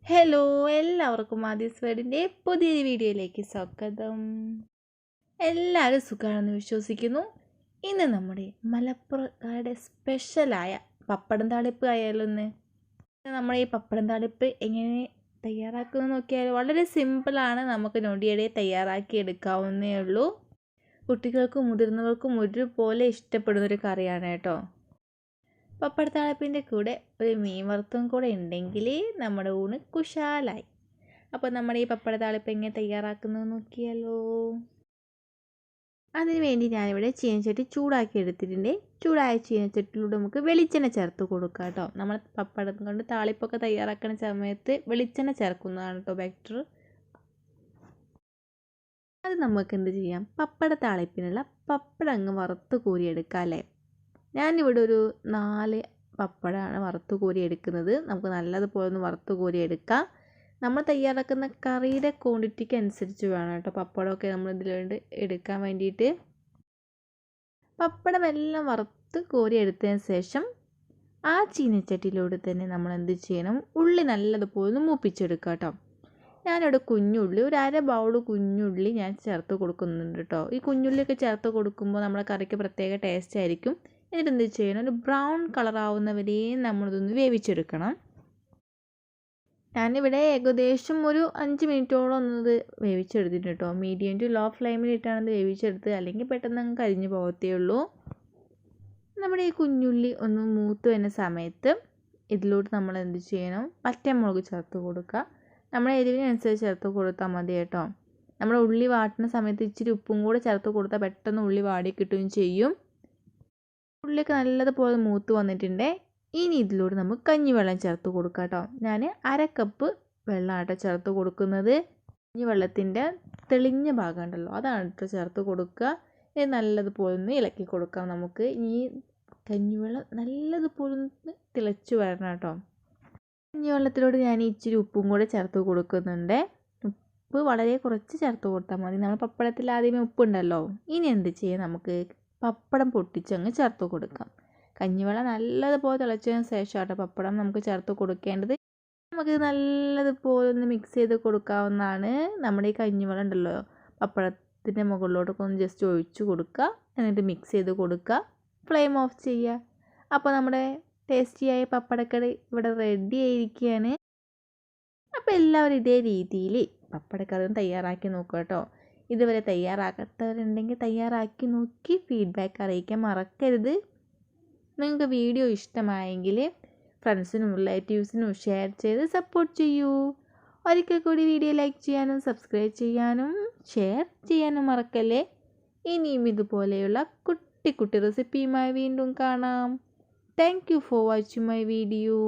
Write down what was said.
Hello, എല്ലാവർക്കും ആദ്യസ് വേർഡിൻ്റെ പുതിയൊരു വീഡിയോയിലേക്ക് സ്വാഗതം. എല്ലാവരും സുഖമാണെന്ന് വിശ്വസിക്കുന്നു. ഇന്ന് നമ്മുടെ മലപ്പുറക്കാരുടെ സ്പെഷ്യലായ പപ്പടം താളിപ്പ് ആയാലൊന്ന്. നമ്മൾ ഈ പപ്പടം താളിപ്പ് എങ്ങനെ തയ്യാറാക്കുന്നത് നോക്കിയാൽ വളരെ സിമ്പിളാണ്. നമുക്ക് നൊടിയടെ തയ്യാറാക്കി എടുക്കാവുന്നേ ഉള്ളൂ. കുട്ടികൾക്കും മുതിർന്നവർക്കും ഒരുപോലെ ഇഷ്ടപ്പെടുന്നൊരു കറിയാണ് കേട്ടോ. പപ്പടത്താളിപ്പിൻ്റെ കൂടെ ഒരു മീൻ വറുത്തും കൂടെ ഉണ്ടെങ്കിൽ നമ്മുടെ ഊണ് കുശാലായി. അപ്പോൾ നമ്മുടെ ഈ പപ്പടത്താളിപ്പ് എങ്ങനെ തയ്യാറാക്കുന്നത് നോക്കിയാലോ. അതിന് വേണ്ടി ഞാനിവിടെ ചീനച്ചട്ടി ചൂടാക്കി എടുത്തിട്ടുണ്ട്. ചൂടായ ചീനച്ചട്ടിയിലൂടെ നമുക്ക് വെളിച്ചെണ്ണ ചേർത്ത് കൊടുക്കാം കേട്ടോ. നമ്മൾ പപ്പടം കൊണ്ട് താളിപ്പൊക്കെ തയ്യാറാക്കുന്ന സമയത്ത് വെളിച്ചെണ്ണ ചേർക്കുന്നതാണ് കേട്ടോ ബെറ്റർ. അത് നമുക്ക് എന്ത് ചെയ്യാം, പപ്പട താളിപ്പിനുള്ള പപ്പടം അങ്ങ് വറുത്ത് കോരിയെടുക്കാം അല്ലേ. ഞാനിവിടെ ഒരു 4 പപ്പടമാണ് വറുത്ത് കോരി എടുക്കുന്നത്. നമുക്ക് നല്ലതുപോലെ ഒന്ന് വറുത്ത് കോരി എടുക്കാം. നമ്മൾ തയ്യാറാക്കുന്ന കറിയുടെ ക്വാണ്ടിറ്റിക്ക് അനുസരിച്ച് വേണം കേട്ടോ പപ്പടമൊക്കെ നമ്മൾ ഇതിലുണ്ട് എടുക്കാൻ വേണ്ടിയിട്ട്. പപ്പടം എല്ലാം വറുത്ത് കോരി എടുത്തതിന് ശേഷം ആ ചീനച്ചട്ടിയിലൂടെ തന്നെ നമ്മൾ എന്ത് ചെയ്യണം, ഉള്ളി നല്ലതുപോലെ ഒന്ന് മൂപ്പിച്ചെടുക്കാം കേട്ടോ. ഞാനിവിടെ കുഞ്ഞുള്ളി ഒരു 1/2 ബൗൾ കുഞ്ഞുള്ളി ഞാൻ ചേർത്ത് കൊടുക്കുന്നുണ്ട് കേട്ടോ. ഈ കുഞ്ഞുള്ളിയൊക്കെ ചേർത്ത് കൊടുക്കുമ്പോൾ നമ്മുടെ കറിക്ക് പ്രത്യേക ടേസ്റ്റ് ആയിരിക്കും. എന്നിട്ട് എന്ത് ചെയ്യണം, ഒരു ബ്രൗൺ കളറാവുന്നവരെയും നമ്മളിതൊന്ന് വേവിച്ചെടുക്കണം. ഞാനിവിടെ ഏകദേശം ഒരു 5 മിനിറ്റോളം ഒന്നത് വേവിച്ചെടുത്തിട്ടുണ്ട് കേട്ടോ. മീഡിയം ടു ലോ ഫ്ലെയിമിലിട്ടാണ് ഇത് വേവിച്ചെടുത്ത്, അല്ലെങ്കിൽ പെട്ടെന്ന് അങ്ങ് കരിഞ്ഞു പോകത്തേ ഉള്ളൂ. നമ്മുടെ ഈ കുഞ്ഞുള്ളി ഒന്ന് മൂത്ത് വരുന്ന സമയത്ത് ഇതിലോട്ട് നമ്മൾ എന്ത് ചെയ്യണം, പച്ചമുളക് ചേർത്ത് കൊടുക്കുക. നമ്മുടെ എരിവിനനുസരിച്ച് ചേർത്ത് കൊടുത്താൽ മതി കേട്ടോ. നമ്മൾ ഉള്ളി വാട്ടുന്ന സമയത്ത് ഇച്ചിരി ഉപ്പും കൂടെ ചേർത്ത് കൊടുത്താൽ പെട്ടെന്ന് ഉള്ളി വാടി കിട്ടുകയും ചെയ്യും. ഉള്ളിയൊക്കെ നല്ലതുപോലെ മൂത്ത് വന്നിട്ടുണ്ട്. ഇനി ഇതിലൂടെ നമുക്ക് കഞ്ഞിവെള്ളം ചേർത്ത് കൊടുക്കാം കേട്ടോ. ഞാൻ 1/2 കപ്പ് വെള്ളമാണ് ചേർത്ത് കൊടുക്കുന്നത്. കഞ്ഞിവെള്ളത്തിൻ്റെ തെളിഞ്ഞ ഭാഗം ഉണ്ടല്ലോ, അതാണ് കേട്ടോ ചേർത്ത് കൊടുക്കുക. ഇത് നല്ലതുപോലെ ഒന്ന് ഇളക്കി കൊടുക്കാം നമുക്ക്. ഈ കഞ്ഞിവെള്ളം നല്ലതുപോലെ ഒന്ന് തിളച്ച് വരണം കേട്ടോ. കഞ്ഞിവെള്ളത്തിലോട് ഞാൻ ഇച്ചിരി ഉപ്പും കൂടെ ചേർത്ത് കൊടുക്കുന്നുണ്ട്. ഉപ്പ് വളരെ കുറച്ച് ചേർത്ത് കൊടുത്താൽ മതി. നമ്മൾ പപ്പടത്തിൽ ആദ്യമേ ഉപ്പുണ്ടല്ലോ. ഇനി എന്ത് ചെയ്യാം, നമുക്ക് പപ്പടം പൊട്ടിച്ചങ്ങ് ചേർത്ത് കൊടുക്കാം. കഞ്ഞിവെള്ളം നല്ലതുപോലെ തിളച്ചതിന് ശേഷമാണ് പപ്പടം നമുക്ക് ചേർത്ത് കൊടുക്കേണ്ടത്. നമുക്ക് നല്ലതുപോലെ ഒന്ന് മിക്സ് ചെയ്ത് കൊടുക്കാവുന്നതാണ്. നമ്മുടെ ഈ കഞ്ഞിവെള്ളം ഉണ്ടല്ലോ പപ്പടത്തിൻ്റെ മുകളിലോട്ടൊക്കെ ഒന്ന് ജസ്റ്റ് ഒഴിച്ച് കൊടുക്കുക. എന്നിട്ട് മിക്സ് ചെയ്ത് കൊടുക്കുക. ഫ്ലെയിം ഓഫ് ചെയ്യുക. അപ്പോൾ നമ്മുടെ ടേസ്റ്റിയായ പപ്പടക്കറി ഇവിടെ റെഡി ആയിരിക്കുകയാണ്. അപ്പോൾ എല്ലാവരും ഇതേ രീതിയിൽ പപ്പടക്കറിയും തയ്യാറാക്കി നോക്കുക കേട്ടോ. ഇതുവരെ തയ്യാറാക്കാത്തവരുണ്ടെങ്കിൽ തയ്യാറാക്കി നോക്കി ഫീഡ്ബാക്ക് അറിയിക്കാൻ മറക്കരുത്. നിങ്ങൾക്ക് വീഡിയോ ഇഷ്ടമായെങ്കിൽ ഫ്രണ്ട്സിനും റിലേറ്റീവ്സിനും ഷെയർ ചെയ്ത് സപ്പോർട്ട് ചെയ്യൂ. ഒരിക്കൽ കൂടി വീഡിയോ ലൈക്ക് ചെയ്യാനും സബ്സ്ക്രൈബ് ചെയ്യാനും ഷെയർ ചെയ്യാനും മറക്കല്ലേ. ഇനിയും ഇതുപോലെയുള്ള കുട്ടി കുട്ടി റെസിപ്പിയുമായി വീണ്ടും കാണാം. Thank you for watching my video.